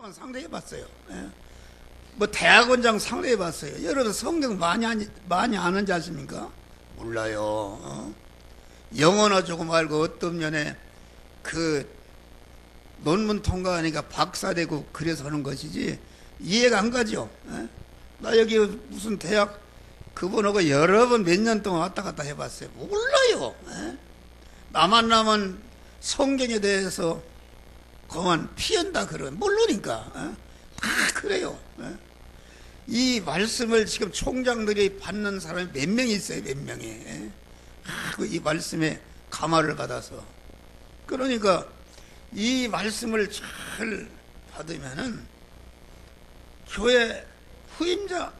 목사만 상대해 봤어요. 예. 뭐 대학원장 상대해 봤어요. 여러분 성경 많이 아는지 아십니까? 몰라요. 영어나 조금 알고 어떤 면에 그 논문 통과하니까 박사되고 그래서 하는 것이지 이해가 안 가죠. 예? 나 여기 무슨 대학 그분하고 여러 번 몇 년 동안 왔다 갔다 해봤어요. 몰라요. 예? 나만 성경에 대해서 그만 피한다 그러면 모르니까 다 그래요. 예? 이 말씀을 지금 총장들이 받는 사람이 몇 명이 있어요. 몇 명이. 예? 이 말씀에 감화를 받아서 그러니까 이 말씀을 잘 받으면은 교회 후임자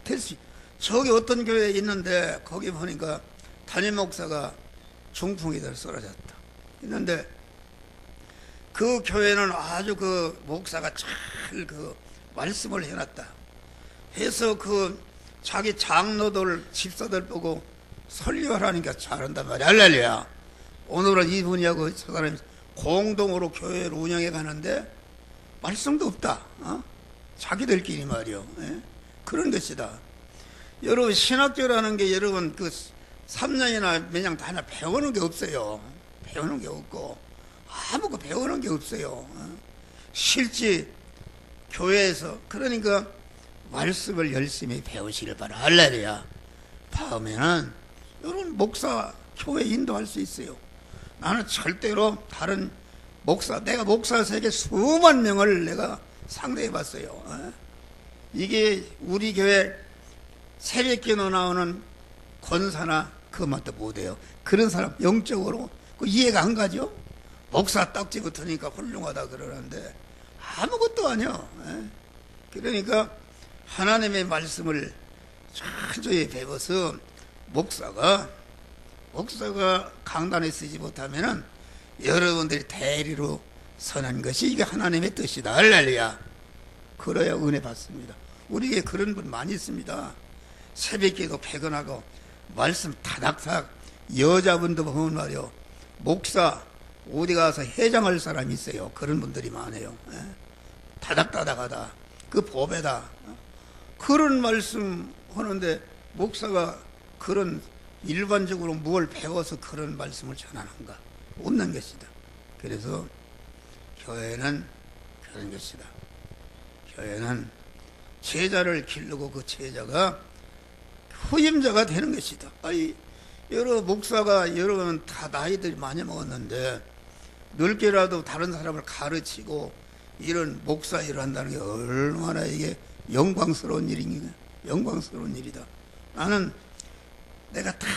될 수. 저기 어떤 교회에 있는데 거기 보니까 담임 목사가 중풍이 돼 쓰러졌다. 있는데 그 교회는 아주 그 목사가 잘 그 말씀을 해놨다. 해서 그 자기 장로들 집사들 보고 설교하라니까 잘한단 말이야. 할렐루야. 오늘은 이분이하고 저 사람이 공동으로 교회를 운영해 가는데 말씀도 없다. 자기들끼리 말이요. 예? 그런 것이다. 여러분 신학교라는 게 여러분 그 3년이나 몇 년 다 하나 배우는 게 없어요. 배우는 게 없고 아무것도 배우는 게 없어요. 실제 교회에서 그러니까 말씀을 열심히 배우시길 바라. 할렐루야. 다음에는 여러분 목사 교회 인도할 수 있어요. 나는 절대로 다른 목사, 내가 목사 세계 수만 명을 내가 상대해 봤어요. 이게 우리 교회 새벽기도 나오는 권사나 그것만도 못해요. 그런 사람 영적으로 그 이해가 안 가죠. 목사 딱지 붙으니까 훌륭하다 그러는데 아무것도 아니요. 그러니까 하나님의 말씀을 철저히 배워서 목사가 강단에 쓰지 못하면은 여러분들이 대리로 선한 것이 이게 하나님의 뜻이다. 할렐루야. 그래야 은혜 받습니다. 우리에게 그런 분 많이 있습니다. 새벽기도 패건하고 말씀 타닥타닥 여자분도 보면 말이요. 목사 어디 가서 해장할 사람이 있어요. 그런 분들이 많아요. 타닥타닥하다. 그 법에다. 그런 말씀 하는데 목사가 그런 일반적으로 뭘 배워서 그런 말씀을 전하는가? 없는 것이다. 그래서 교회는 그런 것이다. 교회는 제자를 기르고 그 제자가 후임자가 되는 것이다. 여러 목사가 여러분 다 나이들이 많이 먹었는데 넓게라도 다른 사람을 가르치고 이런 목사 일을 한다는 게 얼마나 이게 영광스러운 일인가. 영광스러운 일이다. 나는 내가 다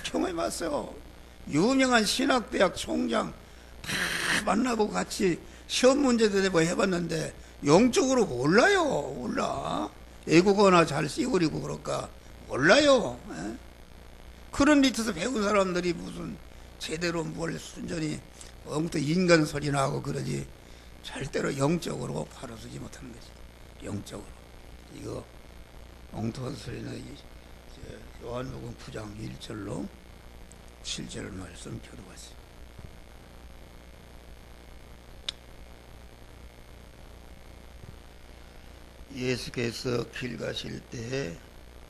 경험해 봤어요. 유명한 신학대학 총장 다 만나고 같이 시험 문제도 내고 해봤는데 영적으로 몰라. 애국어나 잘 찌그리고 그럴까 몰라요. 그런 밑에서 배운 사람들이 무슨 제대로 뭘 순전히 엉뚱 인간 소리나 하고 그러지 절대로 영적으로 바로서지 못하는 거지. 영적으로 이거 엉뚱한 소리는 요한복음 9장 1절로 7절 말씀 교도하세요. 예수께서 길 가실 때에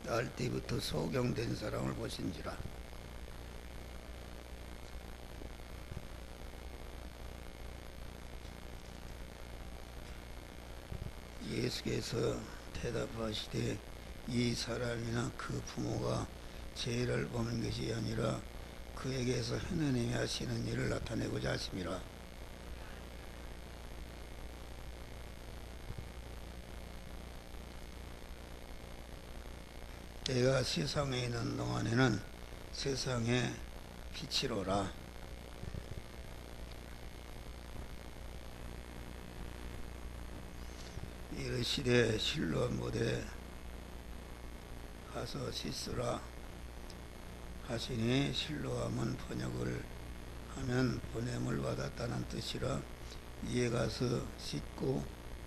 날 때부터 소경된 사람을 보신지라. 예수께서 대답하시되 이 사람이나 그 부모가 죄를 범한 것이 아니라 그에게서 하나님이 하시는 일을 나타내고자 하심이라. 내가 세상에 있는 동안에는 세상의 빛이로라. 이르시되 실로 못에 가서 씻으라 하시니 실로함은 번역을 하면 보냄을 받았다는 뜻이라. 이에 가서 씻고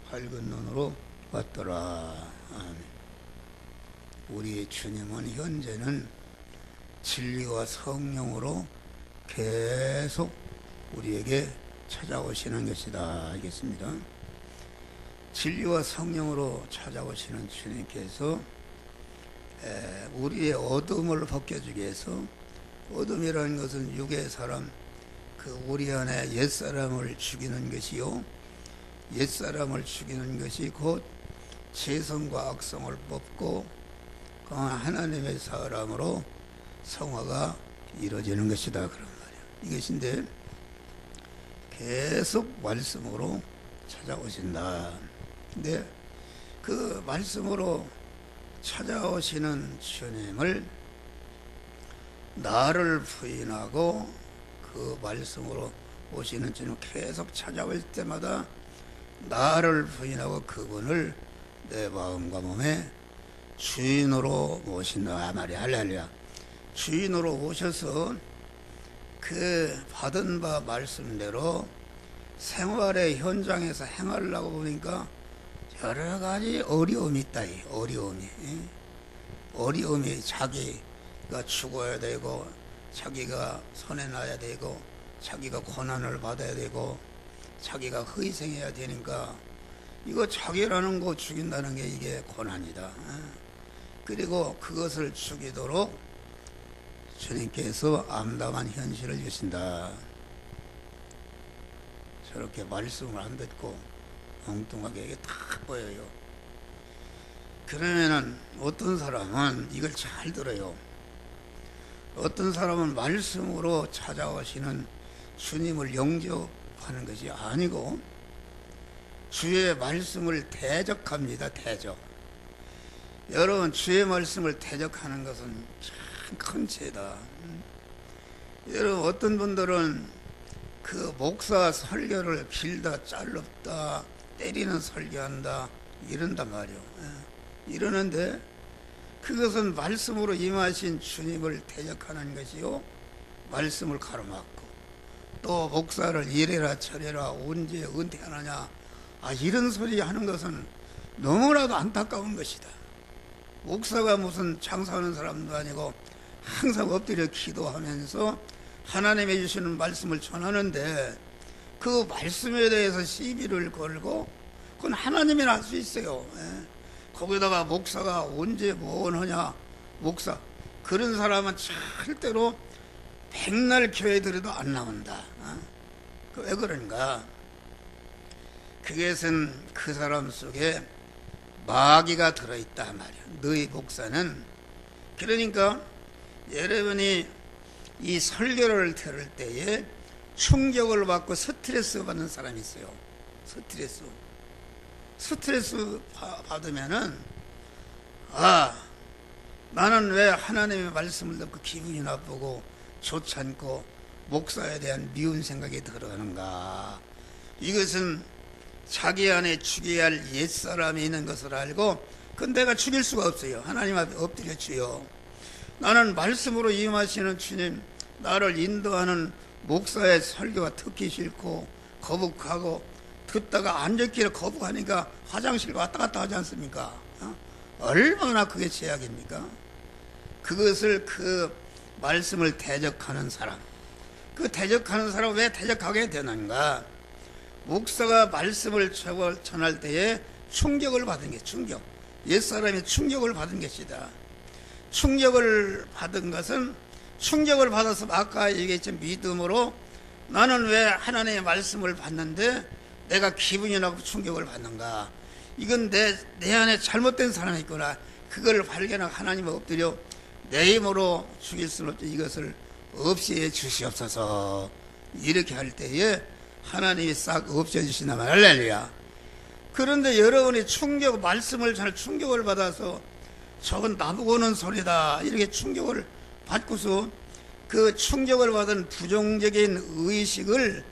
밝은 눈으로 왔더라. 아멘. 우리 주님은 현재는 진리와 성령으로 계속 우리에게 찾아오시는 것이다. 알겠습니다. 진리와 성령으로 찾아오시는 주님께서 우리의 어둠을 벗겨주기 위해서, 어둠이라는 것은 육의 사람, 그 우리 안에 옛사람을 죽이는 것이요, 옛사람을 죽이는 것이 곧 죄성과 악성을 뽑고 하나님의 사람으로 성화가 이루어지는 것이다, 그런 말이에요. 이것인데 계속 말씀으로 찾아오신다. 근데 그 말씀으로 찾아오시는 주님을 나를 부인하고 그 말씀으로 오시는 주님 계속 찾아올 때마다 나를 부인하고 그분을 내 마음과 몸에 주인으로 모신다 말이야. 할렐루야. 주인으로 오셔서 그 받은 바 말씀대로 생활의 현장에서 행하려고 보니까 여러 가지 어려움이 있다. 어려움이 자기가 죽어야 되고, 자기가 손해나야 되고, 자기가 고난을 받아야 되고, 자기가 희생해야 되니까 이거 자기라는 거 죽인다는 게 이게 고난이다. 그리고 그것을 죽이도록 주님께서 암담한 현실을 주신다. 저렇게 말씀을 안 듣고 엉뚱하게 이게 다 보여요. 그러면은 어떤 사람은 이걸 잘 들어요. 어떤 사람은 말씀으로 찾아오시는 주님을 영접하는 것이 아니고 주의 말씀을 대적합니다. 대적. 여러분, 주의 말씀을 대적하는 것은 참 큰 죄다. 여러분, 어떤 분들은 그 목사 설교를 길다 짧다 때리는 설교한다 이런단 말이요. 이러는데 그것은 말씀으로 임하신 주님을 대적하는 것이요, 말씀을 가로막고, 또 목사를 이래라 저래라 언제 은퇴하느냐 이런 소리 하는 것은 너무나도 안타까운 것이다. 목사가 무슨 장사하는 사람도 아니고 항상 엎드려 기도하면서 하나님이 주시는 말씀을 전하는데 그 말씀에 대해서 시비를 걸고, 그건 하나님이나 할 수 있어요. 거기다가 목사가 언제 뭘 하냐, 목사 그런 사람은 절대로 백날 교회 들어도 안 나온다. 왜 그런가? 그것은 그 사람 속에 마귀가 들어있다 말이야. 너희 목사는. 그러니까 여러분이 이 설교를 들을 때에 충격을 받고 스트레스 받는 사람이 있어요. 스트레스 받으면은 나는 왜 하나님의 말씀을 듣고 기분이 나쁘고 좋지 않고 목사에 대한 미운 생각이 들어가는가? 이것은 자기 안에 죽여야 할 옛사람이 있는 것을 알고, 그건 내가 죽일 수가 없어요. 하나님 앞에 엎드려 주여, 나는 말씀으로 임하시는 주님, 나를 인도하는 목사의 설교가 듣기 싫고 거북하고, 듣다가 안 듣기를 거북하니까 화장실 왔다 갔다 하지 않습니까? 얼마나 그게 죄악입니까? 그것을 그 말씀을 대적하는 사람, 그 대적하는 사람 왜 대적하게 되는가? 목사가 말씀을 전할 때에 충격을 받은 게 충격. 옛사람이 충격을 받은 것이다. 충격을 받은 것은, 충격을 받아서 아까 얘기했던 믿음으로 나는 왜 하나님의 말씀을 받는데 내가 기분이 나고 충격을 받는가? 이건 내 안에 잘못된 사람이 있구나. 그걸 발견하고 하나님을 엎드려 내 힘으로 죽일 수는 없지, 이것을 없애 주시옵소서. 이렇게 할 때에 하나님이 싹 없애주신단 말이야. 할렐루야. 그런데 여러분이 말씀을 잘 충격을 받아서 저건 나보고 오는 소리다 이렇게 충격을 받고서 그 충격을 받은 부정적인 의식을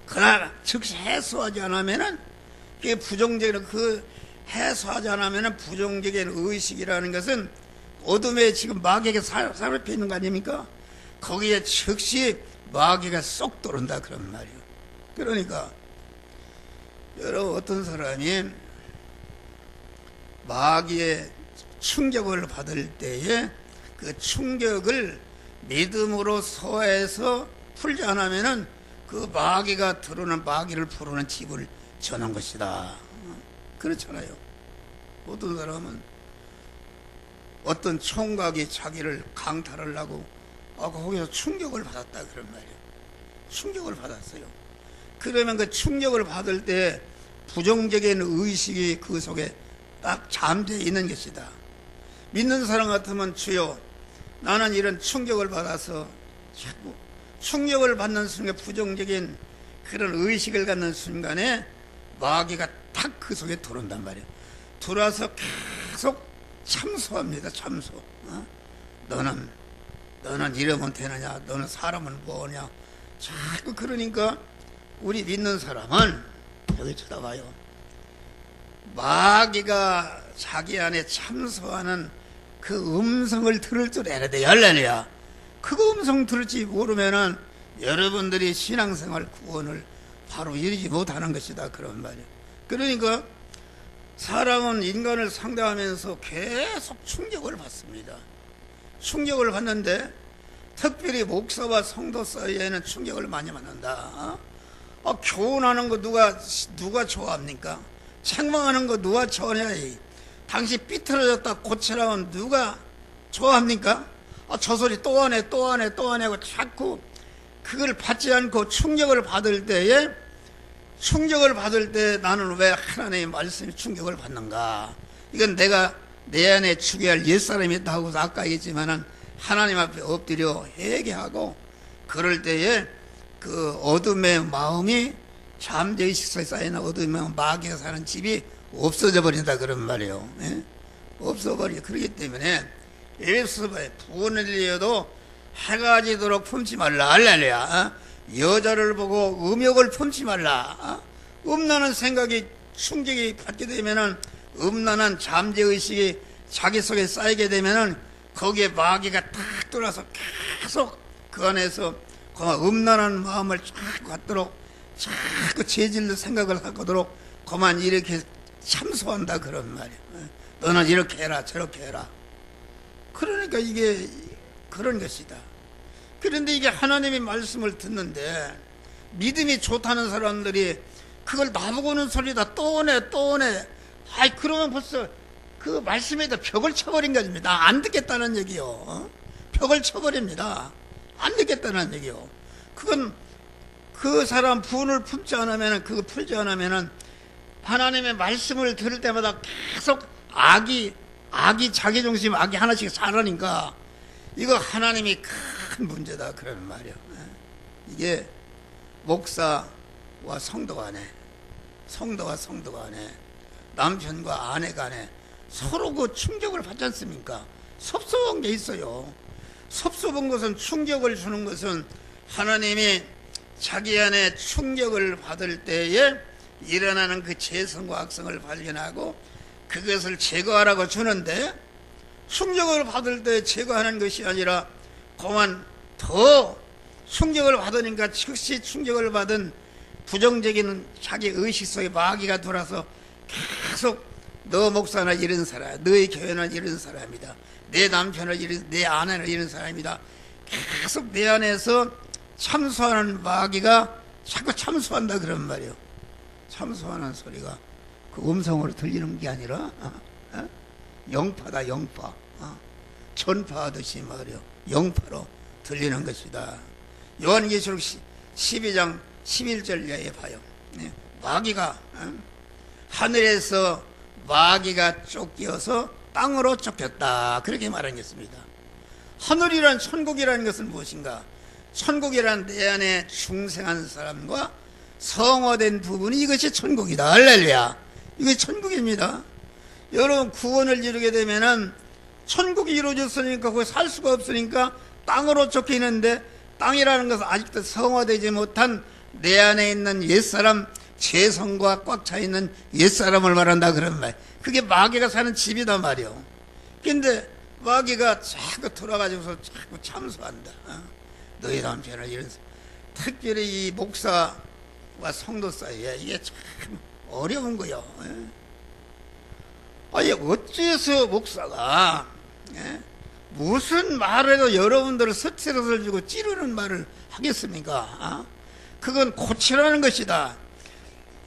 그날 즉시 해소하지 않으면은, 그게 해소하지 않으면은 부정적인 의식이라는 것은 어둠에 지금 마귀에게 사로잡혀 있는 거 아닙니까? 거기에 즉시 마귀가 쏙 들어온다 그런 말이에요. 그러니까 여러분, 어떤 사람이 마귀의 충격을 받을 때에 그 충격을 믿음으로 소화해서 풀지 않으면은 그 마귀가 들어오는, 마귀를 부르는 집을 전한 것이다. 그렇잖아요. 어떤 사람은 어떤 총각이 자기를 강탈을 하고 거기서 충격을 받았다 그런 말이에요. 충격을 받았어요. 그러면 그 충격을 받을 때 부정적인 의식이 그 속에 딱 잠재해 있는 것이다. 믿는 사람 같으면 주여 나는 이런 충격을 받아서 자꾸 충격을 받는 순간 부정적인 그런 의식을 갖는 순간에 마귀가 탁 그 속에 들어온단 말이에요. 들어와서 계속 참소합니다. 참소. 너는 이러면 되느냐? 너는 사람은 뭐냐? 자꾸 그러니까 우리 믿는 사람은 여기 쳐다봐요. 마귀가 자기 안에 참소하는 그 음성을 들을 줄 알아야 돼. 할렐루야. 그 음성 들을지 모르면은 여러분들이 신앙생활 구원을 바로 이루지 못하는 것이다. 그런 말이에요. 그러니까 사람은 인간을 상대하면서 계속 충격을 받습니다. 충격을 받는데 특별히 목사와 성도 사이에는 충격을 많이 받는다. 교훈하는 거 누가 좋아합니까? 책망하는 거 누가 좋아하냐? 당신 삐뚤어졌다 고치라면 누가 좋아합니까? 저 소리 또 하네 하고 자꾸 그걸 받지 않고 충격을 받을 때에 나는 왜 하나님의 말씀이 충격을 받는가? 이건 내가 내 안에 죽여야 할 옛사람이 있다고 아까 얘기했지만은 하나님 앞에 엎드려 회개하고 그럴 때에 그 어둠의 마음이 잠재의식에 쌓이는 어둠의 마귀가 사는 집이 없어져 버린다 그런 말이에요. 예? 없어버려. 그렇기 때문에 예수의 부원을리어도 해가 지도록 품지 말라. 할렐루야. 여자를 보고 음욕을 품지 말라. 음란한 생각이 충격이 받게 되면은 음란한 잠재의식이 자기 속에 쌓이게 되면은 거기에 마귀가 탁 들어와서 계속 그 안에서 그 음란한 마음을 자꾸 갖도록 자꾸 죄질로 생각을 갖도록 그만 이렇게 참소한다 그런 말이에요. 너는 이렇게 해라 저렇게 해라. 그러니까 이게 그런 것이다. 그런데 이게 하나님의 말씀을 듣는데 믿음이 좋다는 사람들이 그걸 나보고는 소리다 또 오네 그러면 벌써 그 말씀에다 벽을 쳐버린 것입니다. 안 듣겠다는 얘기요. 벽을 쳐버립니다. 안 듣겠다는 얘기요. 그건 그 사람 분을 품지 않으면 그거 풀지 않으면 하나님의 말씀을 들을 때마다 계속 악이 자기중심 악이 하나씩 살아니까 이거 하나님이 큰 문제다 그러는 말이에요. 이게 목사와 성도 간에 남편과 아내 간에 서로 그 충격을 받지 않습니까? 섭섭한 게 있어요. 섭섭한 것은 충격을 주는 것은 하나님이 자기 안에 충격을 받을 때에 일어나는 그 죄성과 악성을 발견하고 그것을 제거하라고 주는데 충격을 받을 때 제거하는 것이 아니라 그만 더 충격을 받으니까 즉시 충격을 받은 부정적인 자기 의식 속에 마귀가 돌아서 계속 너 목사나 이런 사람, 너의 교회는 이런 사람이다. 내 남편은 내 아내는 이런 사람이다. 계속 내 안에서 참소하는 마귀가 자꾸 참소한다 그런 말이에요. 참소하는 소리가 그 음성으로 들리는 게 아니라 영파다 영파. 전파하듯이 말이요. 영파로 들리는 것이다. 요한계시록 12장 11절에 봐요. 마귀가 하늘에서 마귀가 쫓겨서 땅으로 쫓겼다. 그렇게 말하겠습니다. 하늘이란 천국이라는 것은 무엇인가? 천국이란 내 안에 중생한 사람과 성화된 부분이 이것이 천국이다. 할렐루야. 이게 천국입니다. 여러분 구원을 이루게 되면은 천국이 이루어졌으니까 거기 살 수가 없으니까 땅으로 쫓기는데 땅이라는 것은 아직도 성화되지 못한 내 안에 있는 옛사람 죄성과 꽉 차 있는 옛사람을 말한다 그런 말. 그게 마귀가 사는 집이다 말이요. 근데 마귀가 자꾸 돌아가지고서 자꾸 참소한다. 너희 남편을 이런 특별히 이 목사와 성도 사이에 이게 참 어려운 거요. 아니 어째서 목사가 무슨 말해도 여러분들을 스트레스를 주고 찌르는 말을 하겠습니까? 그건 고치라는 것이다.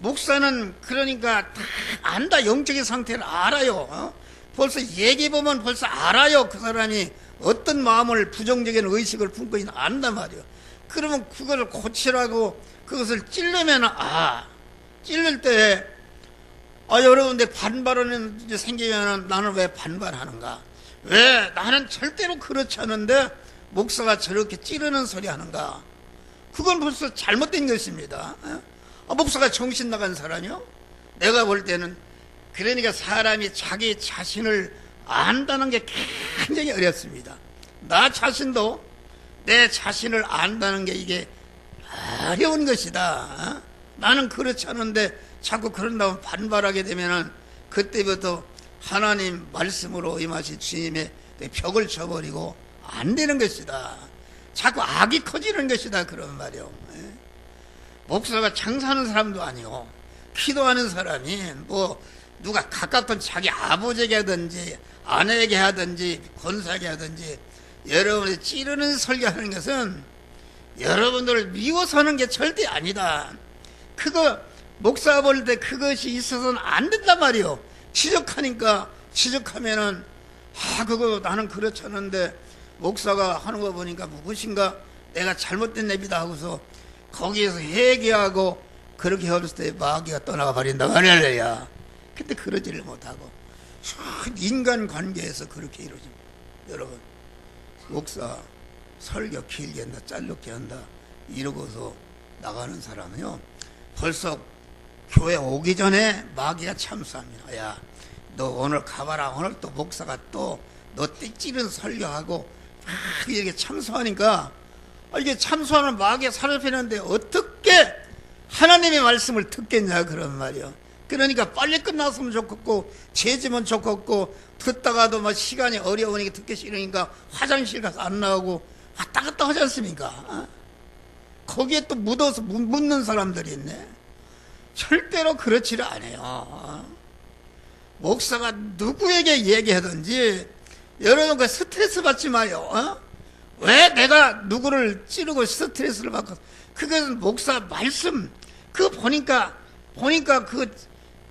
목사는 그러니까 다 안다. 영적인 상태를 알아요. 벌써 얘기해보면 벌써 알아요. 그 사람이 어떤 마음을, 부정적인 의식을 품고 있는 안단 말이에요. 그러면 그걸 고치라고 그것을 찌르면, 찌를 때, 여러분들 반발은 이제 생기면 나는 왜 반발하는가? 왜 나는 절대로 그렇지 않은데 목사가 저렇게 찌르는 소리 하는가? 그건 벌써 잘못된 것입니다. 목사가 정신 나간 사람이요? 내가 볼 때는, 그러니까 사람이 자기 자신을 안다는 게 굉장히 어렵습니다. 나 자신도 내 자신을 안다는 게 이게 어려운 것이다. 나는 그렇지 않은데 자꾸 그런다고 반발하게 되면은 그때부터 하나님 말씀으로 임하신 주님의 벽을 쳐버리고 안 되는 것이다. 자꾸 악이 커지는 것이다. 그런 말이요. 목사가 장사하는 사람도 아니고 기도하는 사람이 뭐 누가 가깝던 자기 아버지에게 하든지 아내에게 하든지 권사에게 하든지 여러분이 찌르는 설교하는 것은 여러분들을 미워서 하는 게 절대 아니다. 그거 목사 볼 때 그것이 있어서는 안 된단 말이요. 지적하면은 그거 나는 그렇지 않은데 목사가 하는 거 보니까 무엇인가 내가 잘못된 내비다 하고서 거기에서 회개하고 그렇게 했을 때 마귀가 떠나가 버린다 말이야. 근데 그러지를 못하고 인간 관계에서 그렇게 이루어집니다. 여러분, 목사 설교 길게 한다, 짧게 한다 이러고서 나가는 사람은요, 벌써 교회 오기 전에 마귀가 참수합니다. 야, 너 오늘 가봐라. 오늘 또 목사가 또 너 띠찌른 설교하고 이렇게 참수하니까 이게 참수하는 마귀가 사로잡히는데 어떻게 하나님의 말씀을 듣겠냐 그런 말이요. 그러니까 빨리 끝났으면 좋겠고 죄지면 좋겠고 듣다가도 막 시간이 어려우니까 듣기 싫으니까 화장실 가서 안 나오고 왔다 갔다 하지 않습니까? 거기에 또 묻어서 묻는 사람들이 있네. 절대로 그렇지를 않아요. 목사가 누구에게 얘기하든지 여러분 그 스트레스 받지 마요. 왜 내가 누구를 찌르고 스트레스를 받고, 그것은 목사 말씀, 보니까 그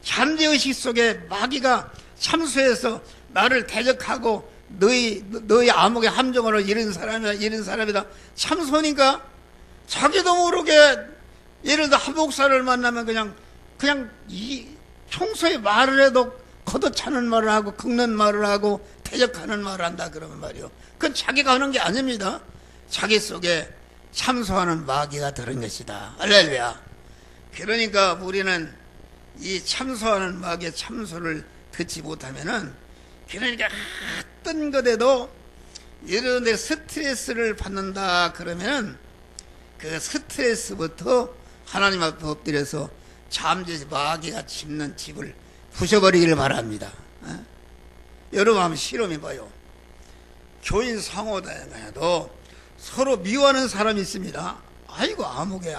잠재의식 속에 마귀가 참수해서 나를 대적하고 너희 암흑의 함정으로 이런 사람이다 참수하니까 자기도 모르게 예를 들어 한 목사를 만나면 그냥 평소에 말을 해도 걷어차는 말을 하고 긁는 말을 하고 대적하는 말을 한다 그러면 말이요. 그건 자기가 하는 게 아닙니다. 자기 속에 참소하는 마귀가 들은 것이다. 할렐루야. 그러니까 우리는 이 참소하는 마귀의 참소를 듣지 못하면은, 그러니까 어떤 것에도 예를 들어 스트레스를 받는다 그러면은 그 스트레스부터 하나님 앞에 엎드려서 잠재지 마귀가 짚는 집을 부셔버리기를 바랍니다. 여러분 한번 실험해봐요. 교인 상호다에도 서로 미워하는 사람이 있습니다. 아이고 아무개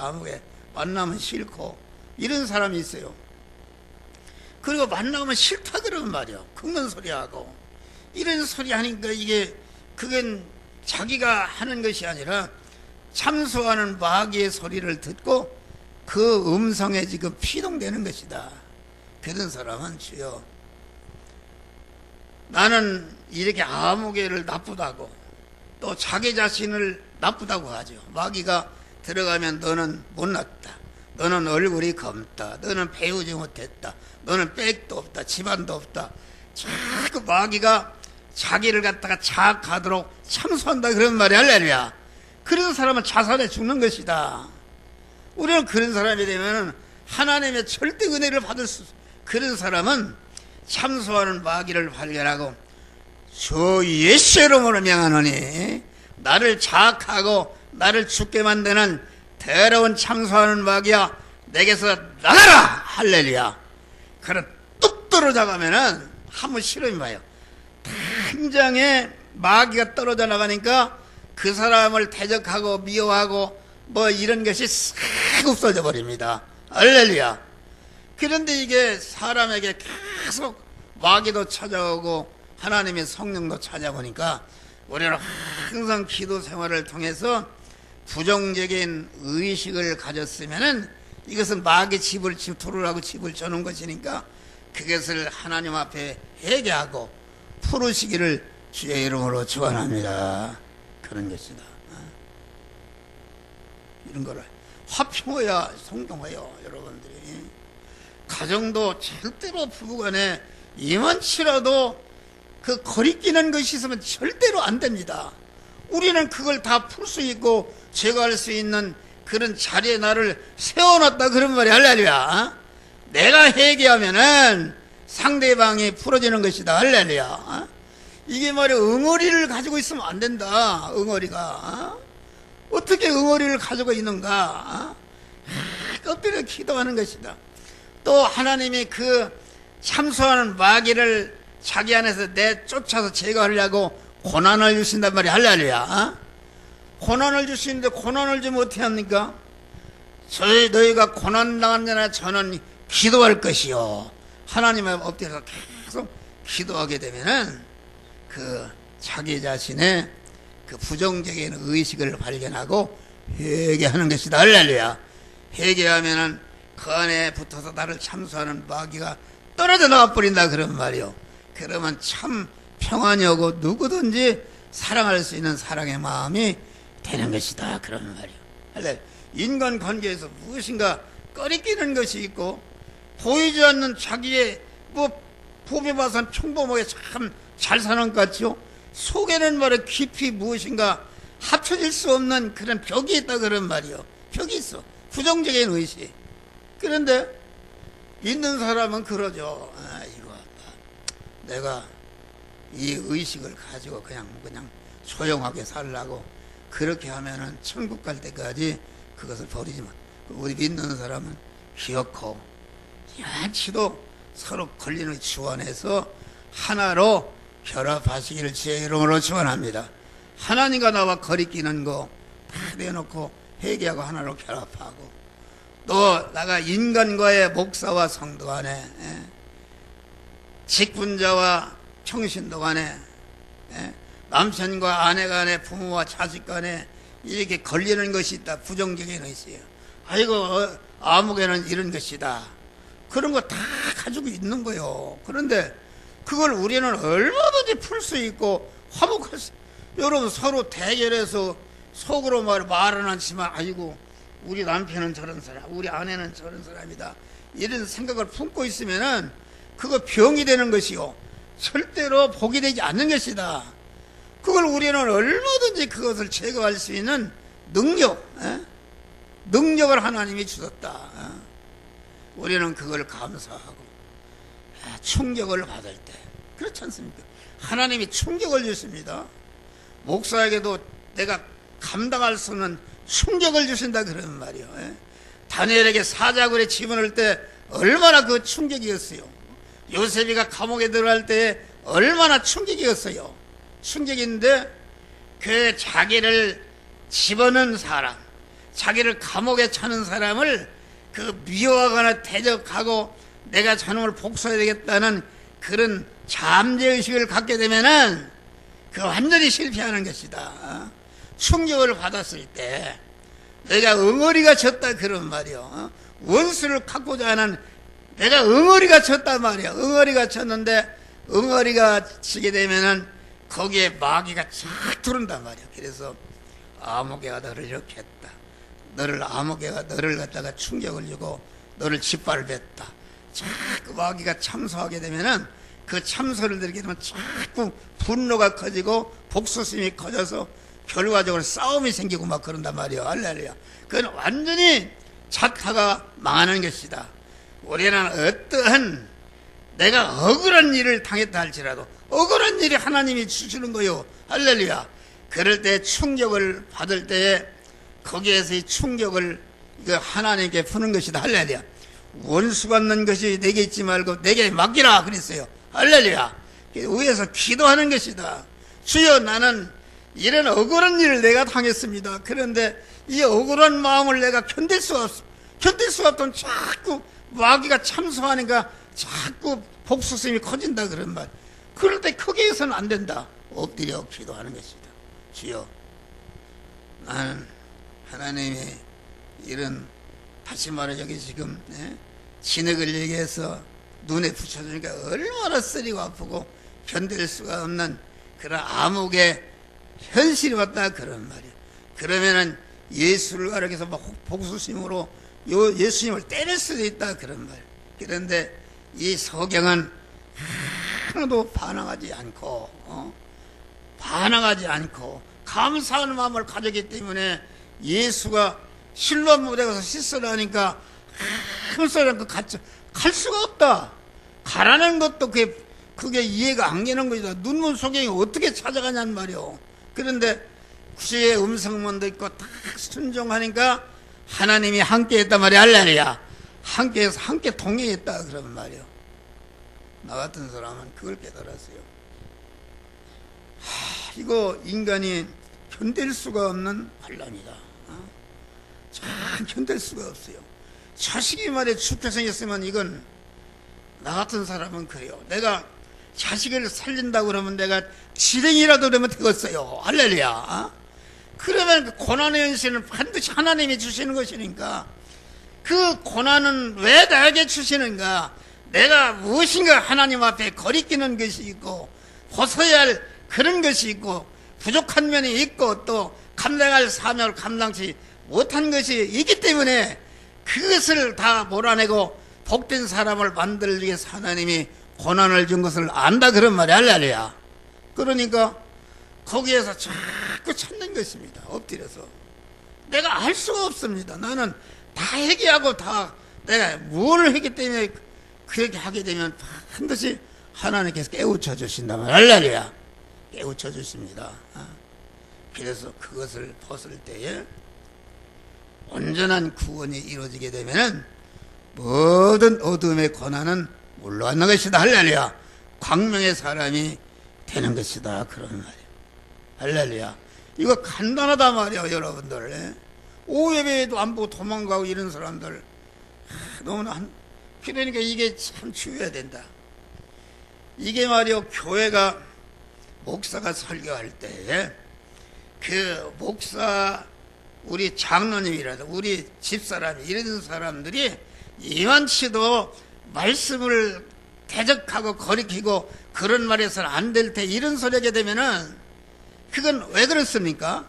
만나면 싫고 이런 사람이 있어요. 그리고 만나면 싫다 그러면 말이야 긁는 소리하고 이런 소리 하니까 그건 자기가 하는 것이 아니라 참소하는 마귀의 소리를 듣고 그 음성에 지금 피동되는 것이다. 그런 사람은 주여 나는 이렇게 아무개를 나쁘다고 또 자기 자신을 나쁘다고 하죠. 마귀가 들어가면 너는 못났다, 너는 얼굴이 검다, 너는 배우지 못했다, 너는 백도 없다, 집안도 없다. 자꾸 마귀가 자기를 갖다가 자학하도록 참소한다 그런 말이 할렐루야. 그런 사람은 자살해 죽는 것이다. 우리는 그런 사람이 되면 하나님의 절대 은혜를 받을 그런 사람은 참소하는 마귀를 발견하고 주 예수 이름으로 명하노니 나를 자학하고 나를 죽게 만드는 더러운 참소하는 마귀야 내게서 나가라. 할렐루야. 그래 뚝 떨어져 가면은 한번 실험해봐요. 당장에 마귀가 떨어져 나가니까 그 사람을 대적하고 미워하고 뭐 이런 것이 싹 없어져 버립니다. 할렐루야. 그런데 이게 사람에게 계속 마귀도 찾아오고 하나님의 성령도 찾아오니까 우리는 항상 기도 생활을 통해서 부정적인 의식을 가졌으면은 이것은 마귀 집을 들으라고 집을 주는 것이니까 그것을 하나님 앞에 회개하고 풀으시기를 주의 이름으로 축원합니다. 그런 것이다. 이런 거를 화평해야 성경해요. 여러분들이 가정도 절대로 부부간에 이만치라도 그 거리끼는 것이 있으면 절대로 안 됩니다. 우리는 그걸 다 풀 수 있고 제거할 수 있는 그런 자리에 나를 세워놨다 그런 말이 할렐루야. 내가 회개하면은 상대방이 풀어지는 것이다. 할렐루야. 이게 말이야, 응어리를 가지고 있으면 안 된다. 응어리가 어떻게 응어리를 가지고 있는가? 엎드려 기도하는 것이다. 또 하나님이 그 참소하는 마귀를 자기 안에서 내쫓아서 제거하려고 고난을 주신단 말이야. 할렐루야. 고난을 주시는데 고난을 주면 어떻게 합니까? 너희가 고난당한 자나 저는 기도할 것이요. 하나님의 엎드려서 계속 기도하게 되면은 그 자기 자신의 그 부정적인 의식을 발견하고 회개하는 것이다. 할렐루야. 회개하면은 그 안에 붙어서 나를 참소하는 마귀가 떨어져 나와버린다 그런 말이요. 그러면 참 평안이 오고 누구든지 사랑할 수 있는 사랑의 마음이 되는 것이다 그런 말이요. 할렐루야. 인간관계에서 무엇인가 꺼리끼는 것이 있고 보이지 않는 자기의 보배 봐선 평범하게 참 잘 사는 것 같죠. 속에는 말에 깊이 무엇인가 합쳐질 수 없는 그런 벽이 있다 그런 말이요. 벽이 있어. 부정적인 의식. 그런데 있는 사람은 그러죠. 이거 내가 이 의식을 가지고 그냥 조용하게 살라고 그렇게 하면은 천국 갈 때까지 그것을 버리지만 우리 믿는 사람은 기억하고 양치도 서로 걸리는 주원해서 하나로 결합하시기를 주의 이름으로 축원합니다. 하나님과 나와 거리끼는 거 다 내놓고 회개하고 하나로 결합하고 또 나가 인간과의 목사와 성도 간에 직분자와 평신도 간에 남편과 아내 간에 부모와 자식 간에 이렇게 걸리는 것이 있다. 부정적인 의식이에요. 아이고 아무개는 이런 것이다. 그런 거 다 가지고 있는 거요. 그런데 그걸 우리는 얼마든지 풀 수 있고 화목할 수. 여러분 서로 대결해서 속으로 말은 않지만 아이고 우리 남편은 저런 사람, 우리 아내는 저런 사람이다. 이런 생각을 품고 있으면은 그거 병이 되는 것이요. 절대로 복이 되지 않는 것이다. 그걸 우리는 얼마든지 그것을 제거할 수 있는 능력을 하나님이 주셨다. 우리는 그걸 감사하고 충격을 받을 때 그렇지 않습니까? 하나님이 충격을 주십니다. 목사에게도 내가 감당할 수 없는 충격을 주신다 그런 말이요. 다니엘에게 사자굴에 집어넣을 때 얼마나 그 충격이었어요. 요셉이가 감옥에 들어갈 때 얼마나 충격이었어요. 충격인데 그 자기를 집어넣은 사람, 자기를 감옥에 차는 사람을 그 미워하거나 대적하고 내가 저놈을 복수해야 되겠다는 그런 잠재의식을 갖게 되면은 그 완전히 실패하는 것이다. 충격을 받았을 때 내가 응어리가 졌다 그런 말이요. 원수를 갖고자 하는 내가 응어리가 졌단 말이야. 응어리가 졌는데 응어리가 지게 되면은 거기에 마귀가 쫙 들어온단 말이야. 그래서 아무개가 너를 이렇게 했다. 아무개가 너를 갖다가 충격을 주고 너를 짓밟았다. 자꾸 마귀가 참소하게 되면은 그 참소를 들게 되면 자꾸 분노가 커지고 복수심이 커져서 결과적으로 싸움이 생기고 막 그런단 말이에요. 할렐루야. 그건 완전히 자타가 망하는 것이다. 우리는 어떠한 내가 억울한 일을 당했다 할지라도 억울한 일이 하나님이 주시는 거요. 할렐루야. 그럴 때 충격을 받을 때에 거기에서 이 충격을 하나님께 푸는 것이다. 할렐루야. 원수 받는 것이 내게 있지 말고 내게 맡기라 그랬어요. 할렐루야. 위에서 기도하는 것이다. 주여 나는 이런 억울한 일을 내가 당했습니다. 그런데 이 억울한 마음을 내가 견딜 수가 없던 자꾸 마귀가 참소하니까 자꾸 복수심이 커진다 그런 말. 그럴 때 거기에서는 안 된다. 엎드려 기도하는 것이다. 주여 나는 하나님의 이런 다시 말해 여기 지금 진흙을 얘기해서 눈에 붙여주니까 얼마나 쓰리고 아프고 견딜 수가 없는 그런 암흑의 현실이 왔다 그런 말이에요. 그러면은 예수를 가리켜서 막 복수심으로 예수님을 때릴 수도 있다 그런 말이에요. 그런데 이 서경은 하나도 반항하지 않고 감사하는 마음을 가졌기 때문에 예수가 실로암 못에 가서 씻으라니까 아무 소리 않고 갈 수가 없다. 가라는 것도 그게 이해가 안 되는 거죠. 눈먼 소경이 어떻게 찾아가냐는 말이요. 그런데 구주의 음성만 듣고 딱 순종하니까 하나님이 함께 했단 말이야. 할렐루야. 함께해서 함께 동행했다 그러면 말이요. 나 같은 사람은 그걸 깨달았어요. 이거 인간이 견딜 수가 없는 환난이다. 참 견딜 수가 없어요. 자식이 말에 죽게 생겼으면 이건 나 같은 사람은 그래요. 내가 자식을 살린다고 그러면 내가 지렁이라도 그러면 되겠어요. 할렐루야. 그러면 그 고난의 현실은 반드시 하나님이 주시는 것이니까 그 고난은 왜 나에게 주시는가? 내가 무엇인가 하나님 앞에 거리끼는 것이 있고 벗어야 할 그런 것이 있고 부족한 면이 있고 또 감당할 사명을 감당치 못한 것이 있기 때문에 그것을 다 몰아내고 복된 사람을 만들기 위해서 하나님이 고난을 준 것을 안다 그런 말이 할렐루야. 그러니까 거기에서 자꾸 찾는 것입니다. 엎드려서 내가 알 수가 없습니다. 나는 다 회개하고 다 내가 뭘 했기 때문에 그렇게 하게 되면 반드시 하나님께서 깨우쳐 주신다 말 할렐루야. 깨우쳐 주십니다. 그래서 그것을 벗을 때에 온전한 구원이 이루어지게 되면은 모든 어둠의 고난은 물러가는 것이다. 할렐루야. 광명의 사람이 되는 것이다. 그런 말이에요. 할렐루야. 이거 간단하다 말이에요. 여러분들. 오후 예배에도 안 보고 도망가고 이런 사람들 너무나 그러니까 이게 참 주의해야 된다. 이게 말이요. 교회가 목사가 설교할 때에 그 목사 우리 장로님이라도 우리 집사람이 이런 사람들이 이만치도 말씀을 대적하고 거리키고 그런 말에서는 안 될 테 이런 소리 하게 되면은 그건 왜 그렇습니까?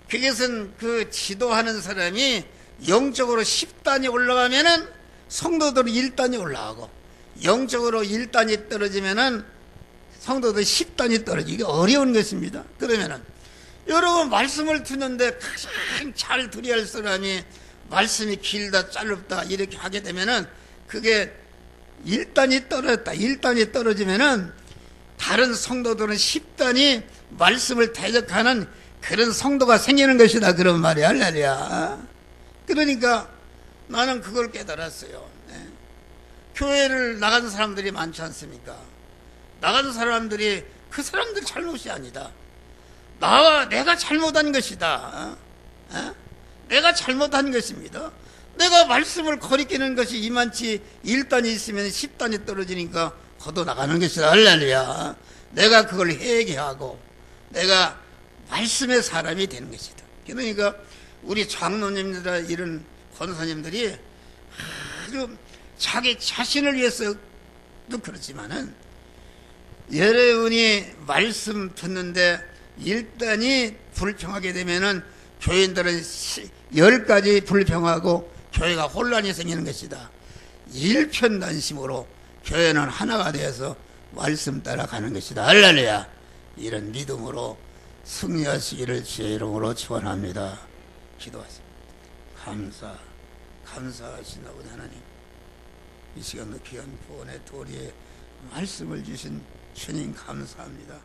그것은 그 지도하는 사람이 영적으로 10단이 올라가면은 성도들은 1단이 올라가고 영적으로 1단이 떨어지면은 성도들 10단이 떨어지기 어려운 것입니다. 그러면은 여러분 말씀을 듣는데 가장 잘 들어야 할 사람이 말씀이 길다 짧다 이렇게 하게 되면은 그게 1단이 떨어졌다. 1단이 떨어지면은 다른 성도들은 10단이 말씀을 대적하는 그런 성도가 생기는 것이다. 그런 말이야. 할렐루야. 그러니까 나는 그걸 깨달았어요. 교회를 나가는 사람들이 많지 않습니까? 나가는 사람들이 그 사람들 잘못이 아니다. 내가 잘못한 것이다. 내가 잘못한 것입니다. 내가 말씀을 거리끼는 것이 이만치 1단이 있으면 10단이 떨어지니까 걷어 나가는 것이다. 할렐루야. 내가 그걸 회개하고 내가 말씀의 사람이 되는 것이다. 그러니까 우리 장로님들이나 이런 권사님들이 아주 자기 자신을 위해서도 그렇지만은 여러분이 말씀 듣는데 1단이 불평하게 되면은 교인들은 10가지 불평하고 교회가 혼란이 생기는 것이다. 일편단심으로 교회는 하나가 되어서 말씀 따라가는 것이다. 할렐루야. 이런 믿음으로 승리하시기를 주의 이름으로 축원합니다. 기도하십니다. 감사하신 아버지 하나님, 이 시간도 귀한 구원의 도리에 말씀을 주신 주님 감사합니다.